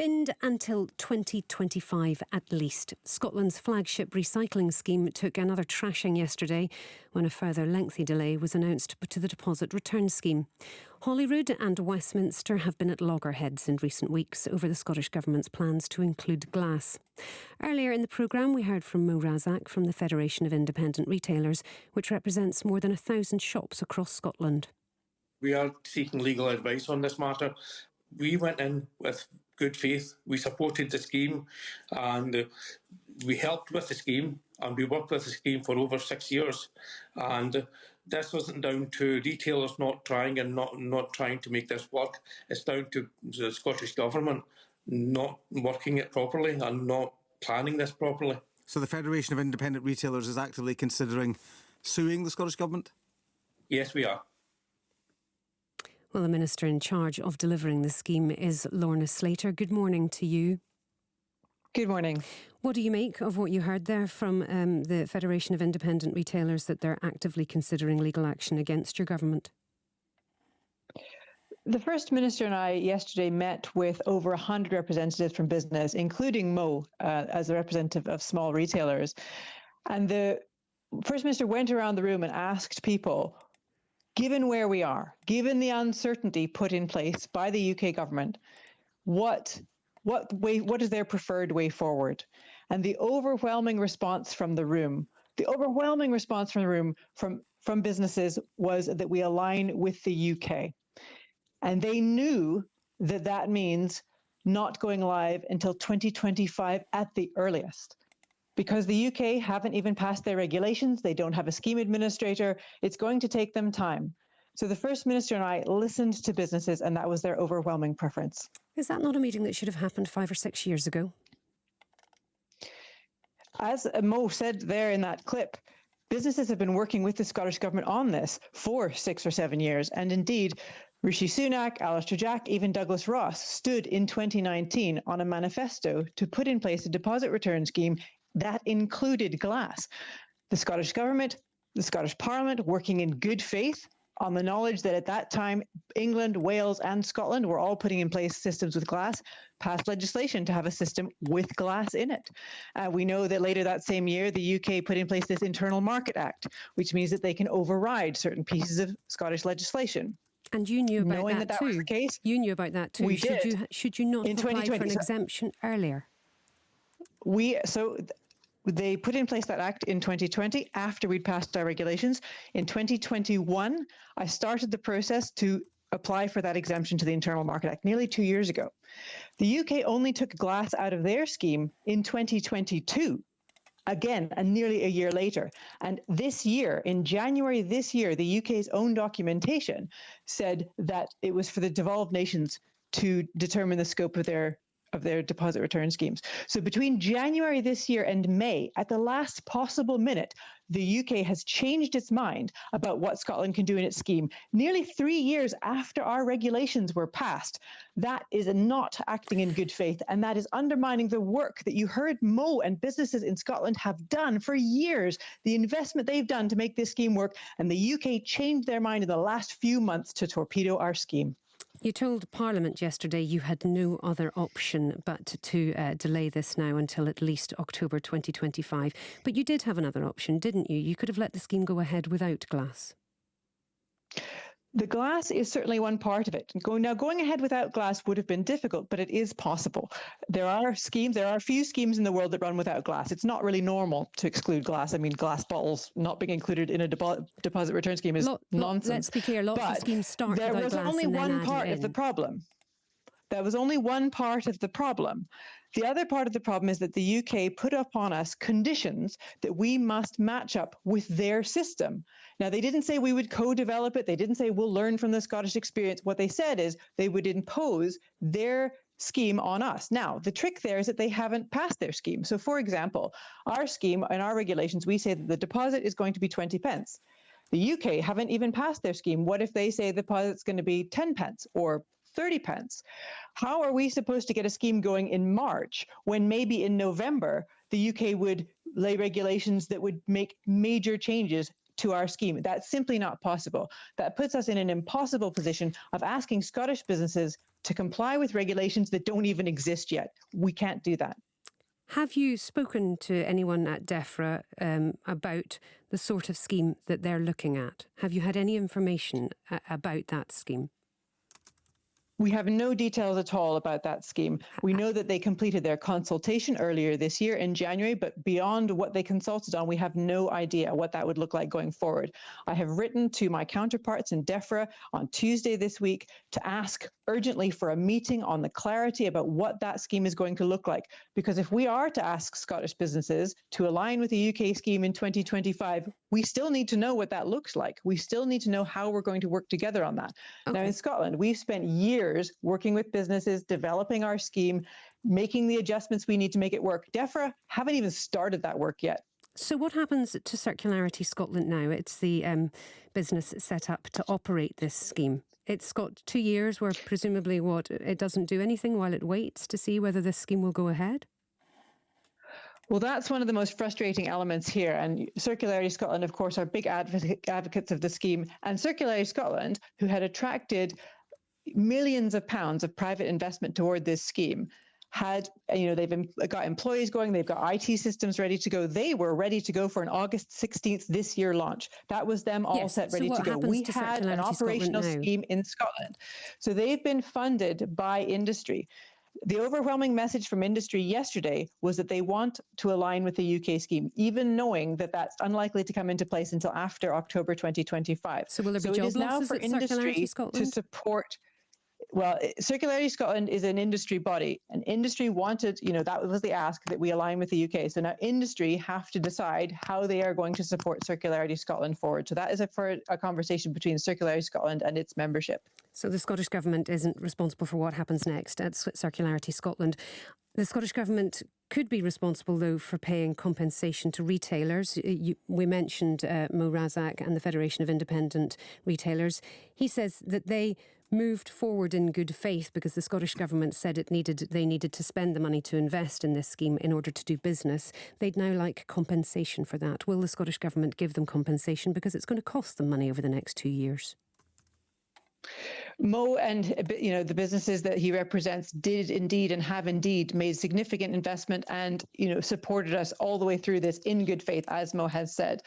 Binned until 2025 at least. Scotland's flagship recycling scheme took another trashing yesterday when a further lengthy delay was announced to the deposit return scheme. Holyrood and Westminster have been at loggerheads in recent weeks over the Scottish Government's plans to include glass. Earlier in the programme we heard from Mo Razak from the Federation of Independent Retailers, which represents more than 1,000 shops across Scotland. We are seeking legal advice on this matter. We went in with good faith. We supported the scheme and we helped with the scheme and we worked with the scheme for over 6 years. And this wasn't down to retailers not trying and not trying to make this work. It's down to the Scottish Government not working it properly and not planning this properly. So the Federation of Independent Retailers is actively considering suing the Scottish Government? Yes, we are. Well, the Minister in charge of delivering the scheme is Lorna Slater. Good morning to you. Good morning. What do you make of what you heard there from the Federation of Independent Retailers, that they're actively considering legal action against your government? The First Minister and I yesterday met with over 100 representatives from business, including Mo as a representative of small retailers. And the First Minister went around the room and asked people, given where we are, given the uncertainty put in place by the UK government, what is their preferred way forward? And the overwhelming response from the room, from businesses was that we align with the UK. And they knew that that means not going live until 2025 at the earliest. Because the UK haven't even passed their regulations, they don't have a scheme administrator, it's going to take them time. So the First Minister and I listened to businesses and that was their overwhelming preference. Is that not a meeting that should have happened 5 or 6 years ago? As Mo said there in that clip, businesses have been working with the Scottish Government on this for 6 or 7 years. And indeed, Rishi Sunak, Alistair Jack, even Douglas Ross stood in 2019 on a manifesto to put in place a deposit return scheme that included glass. The Scottish Government, the Scottish Parliament, working in good faith on the knowledge that at that time, England, Wales and Scotland were all putting in place systems with glass, passed legislation to have a system with glass in it. We know that later that same year, the UK put in place this Internal Market Act, which means that they can override certain pieces of Scottish legislation. And you knew about Knowing that that too. Was the case, you knew about that too. We did. Should you not in have applied for an exemption earlier? They put in place that act in 2020 after we'd passed our regulations. In 2021, I started the process to apply for that exemption to the Internal Market Act nearly 2 years ago. The UK only took glass out of their scheme in 2022. Again, and nearly a year later. And this year, in January this year, the UK's own documentation said that it was for the devolved nations to determine the scope of their deposit return schemes. So between January this year and May, at the last possible minute, the UK has changed its mind about what Scotland can do in its scheme. Nearly 3 years after our regulations were passed, that is not acting in good faith, and that is undermining the work that you heard Mo and businesses in Scotland have done for years, the investment they've done to make this scheme work, and the UK changed their mind in the last few months to torpedo our scheme. You told Parliament yesterday you had no other option but to delay this now until at least October 2025. But you did have another option, didn't you? You could have let the scheme go ahead without glass. The glass is certainly one part of it. Going ahead without glass would have been difficult, but it is possible. There are a few schemes in the world that run without glass. It's not really normal to exclude glass. I mean, glass bottles not being included in a deposit return scheme is nonsense. Let's be clear, lots of schemes start without glass. There was only one part of the problem. That was only one part of the problem. The other part of the problem is that the UK put upon us conditions that we must match up with their system. Now, they didn't say we would co-develop it. They didn't say we'll learn from the Scottish experience. What they said is they would impose their scheme on us. Now, the trick there is that they haven't passed their scheme. So, for example, our scheme and our regulations, we say that the deposit is going to be 20 pence. The UK haven't even passed their scheme. What if they say the deposit's going to be 10 pence or 30 pence? How are we supposed to get a scheme going in March when maybe in November the UK would lay regulations that would make major changes to our scheme? That's simply not possible. That puts us in an impossible position of asking Scottish businesses to comply with regulations that don't even exist yet. We can't do that. Have you spoken to anyone at DEFRA about the sort of scheme that they're looking at? Have you had any information about that scheme? We have no details at all about that scheme. We know that they completed their consultation earlier this year in January, but beyond what they consulted on, we have no idea what that would look like going forward. I have written to my counterparts in DEFRA on Tuesday this week to ask urgently for a meeting on the clarity about what that scheme is going to look like. Because if we are to ask Scottish businesses to align with the UK scheme in 2025, we still need to know what that looks like. We still need to know how we're going to work together on that. Okay. Now, in Scotland, we've spent years working with businesses, developing our scheme, making the adjustments we need to make it work. DEFRA haven't even started that work yet. So what happens to Circularity Scotland now? It's the business set up to operate this scheme. It's got 2 years where presumably it doesn't do anything while it waits to see whether this scheme will go ahead? Well, that's one of the most frustrating elements here. And Circularity Scotland, of course, are big advocates of the scheme. And Circularity Scotland, who had attracted millions of pounds of private investment toward this scheme, they've got employees going, they've got IT systems ready to go. They were ready to go for an August 16th this year launch. That was them all set, ready to go. We had an operational scheme in Scotland. So they've been funded by industry. The overwhelming message from industry yesterday was that they want to align with the UK scheme, even knowing that that's unlikely to come into place until after October 2025. So will there be job losses at Circularity Scotland? To support. Well, Circularity Scotland is an industry body, and industry wanted, that was the ask, that we align with the UK. So now industry have to decide how they are going to support Circularity Scotland forward. So that is for a conversation between Circularity Scotland and its membership. So the Scottish Government isn't responsible for what happens next at Circularity Scotland. The Scottish Government could be responsible, though, for paying compensation to retailers. We mentioned Mo Razak and the Federation of Independent Retailers. He says that they moved forward in good faith because the Scottish Government said they needed to spend the money to invest in this scheme in order to do business. They'd now like compensation for that. Will the Scottish Government give them compensation because it's going to cost them money over the next 2 years? Mo and the businesses that he represents did indeed and have indeed made significant investment and supported us all the way through this in good faith, as Mo has said.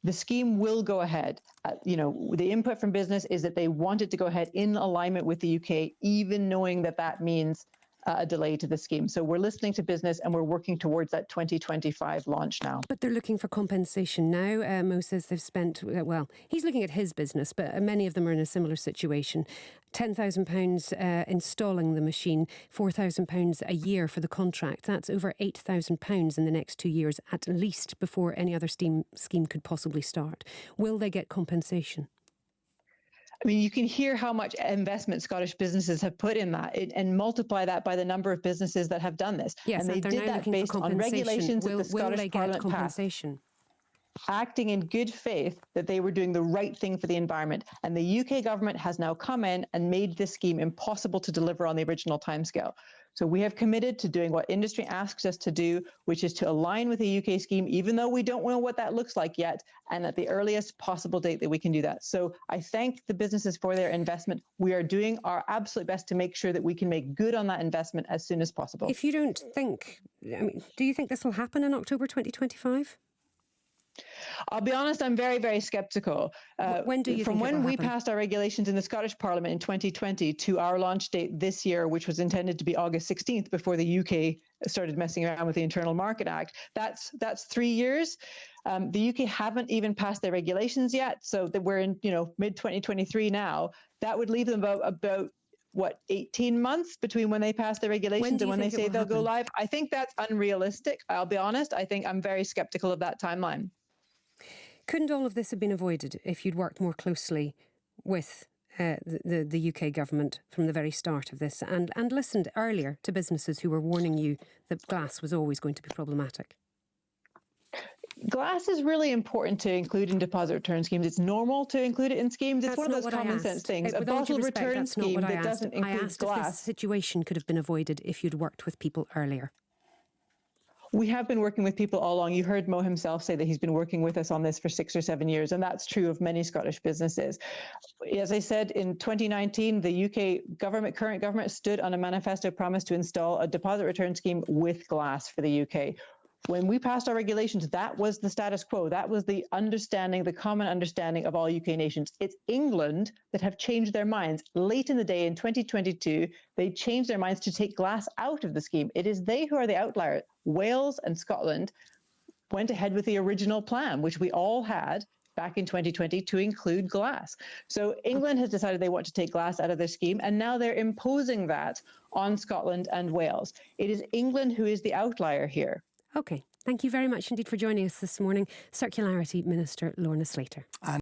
The scheme will go ahead. The input from business is that they wanted to go ahead in alignment with the UK, even knowing that means a delay to the scheme. So we're listening to business and we're working towards that 2025 launch now. But they're looking for compensation now. Mo says they've spent, he's looking at his business, but many of them are in a similar situation. £10,000 installing the machine, £4,000 a year for the contract. That's over £8,000 in the next 2 years, at least, before any other scheme could possibly start. Will they get compensation? I mean, you can hear how much investment Scottish businesses have put in that and multiply that by the number of businesses that have done this. Yes, and they did that based on regulations that the Scottish Parliament passed, acting in good faith that they were doing the right thing for the environment. And the UK government has now come in and made this scheme impossible to deliver on the original timescale. So we have committed to doing what industry asks us to do, which is to align with the UK scheme, even though we don't know what that looks like yet, and at the earliest possible date that we can do that. So I thank the businesses for their investment. We are doing our absolute best to make sure that we can make good on that investment as soon as possible. If you don't think, do you think this will happen in October 2025? I'll be honest, I'm very, very sceptical. When do you From when we passed our regulations in the Scottish Parliament in 2020 to our launch date this year, which was intended to be August 16th before the UK started messing around with the Internal Market Act, that's 3 years. The UK haven't even passed their regulations yet, so that we're in mid 2023 now. That would leave them about 18 months between when they pass the regulations and when they say they'll go live. I think that's unrealistic. I'll be honest. I think I'm very skeptical of that timeline. Couldn't all of this have been avoided if you'd worked more closely with the UK government from the very start of this and listened earlier to businesses who were warning you that glass was always going to be problematic? Glass is really important to include in deposit return schemes. It's normal to include it in schemes. It's one of those common sense things. A bottle return scheme that doesn't include glass. If this situation could have been avoided if you'd worked with people earlier. We have been working with people all along. You heard Mo himself say that he's been working with us on this for 6 or 7 years, and that's true of many Scottish businesses. As I said, in 2019, the UK government, current government, stood on a manifesto promise to install a deposit return scheme with glass for the UK. When we passed our regulations, that was the status quo. That was the understanding, the common understanding of all UK nations. It's England that have changed their minds. Late in the day, in 2022, they changed their minds to take glass out of the scheme. It is they who are the outlier. Wales and Scotland went ahead with the original plan, which we all had back in 2020 to include glass. So England has decided they want to take glass out of their scheme, and now they're imposing that on Scotland and Wales. It is England who is the outlier here. OK, thank you very much indeed for joining us this morning, Circularity Minister Lorna Slater.